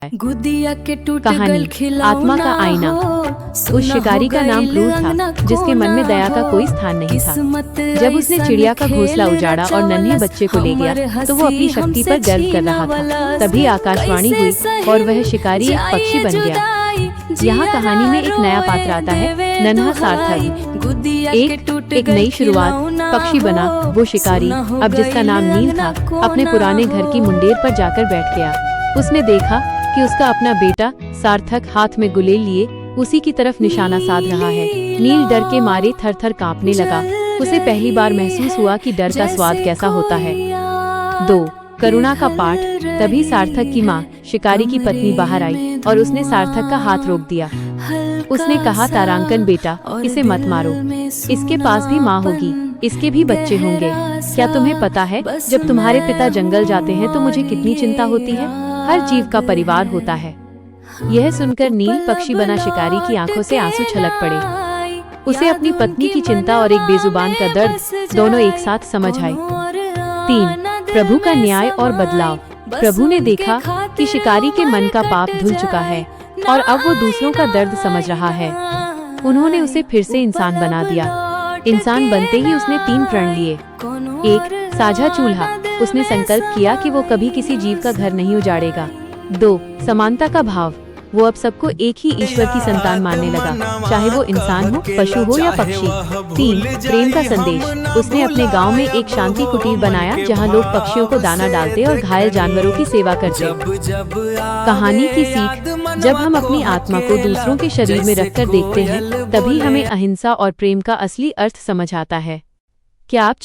कहानी आत्मा का आईना। उस शिकारी का नाम क्रूर था, जिसके मन में दया का कोई स्थान नहीं था। जब उसने चिड़िया का घोंसला उजाड़ा और नन्हे बच्चे को ले गया, तो वो अपनी शक्ति पर गर्व कर रहा था। तभी आकाशवाणी हुई और वह शिकारी एक पक्षी बन गया। यहाँ कहानी में एक नया पात्र आता है, नन्हा सार्थक। एक नई शुरुआत। पक्षी बना वो शिकारी, अब जिसका नाम नील था, अपने पुराने घर की मुंडेर पर जाकर बैठ गया। उसने देखा कि उसका अपना बेटा सार्थक हाथ में गुलेल लिए उसी की तरफ निशाना साध रहा है। नील डर के मारे थर थर कांपने लगा। उसे पहली बार महसूस हुआ कि डर का स्वाद कैसा होता है। 2. करुणा का पाठ। तभी सार्थक की माँ, शिकारी की पत्नी, बाहर आई और उसने सार्थक का हाथ रोक दिया। उसने कहा, तारांकन बेटा, इसे मत मारो। इसके पास भी माँ होगी, इसके भी बच्चे होंगे। क्या तुम्हें पता है, जब तुम्हारे पिता जंगल जाते हैं तो मुझे कितनी चिंता होती है। हर जीव का परिवार होता है। यह सुनकर नील पक्षी बना शिकारी की आंखों से आंसू छलक पड़े। उसे अपनी पत्नी की चिंता और एक बेजुबान का दर्द दोनों एक साथ समझ आए। 3. प्रभु का न्याय और बदलाव। प्रभु ने देखा कि शिकारी के मन का पाप धुल चुका है और अब वो दूसरों का दर्द समझ रहा है। उन्होंने उसे फिर से इंसान बना दिया। इंसान बनते ही उसने 3 प्रण लिए। 1. साझा चूल्हा। उसने संकल्प किया कि वो कभी किसी जीव का घर नहीं उजाड़ेगा। 2. समानता का भाव। वो अब सबको एक ही ईश्वर की संतान मानने लगा, चाहे वो इंसान हो, पशु हो या पक्षी। 3. प्रेम का संदेश। उसने अपने गांव में एक शांति कुटीर बनाया, जहां लोग पक्षियों को दाना डालते और घायल जानवरों की सेवा करते। कहानी की सीख। जब हम अपनी आत्मा को दूसरों के शरीर में रखकर देखते हैं, तभी हमें अहिंसा और प्रेम का असली अर्थ समझ आता है। क्या आप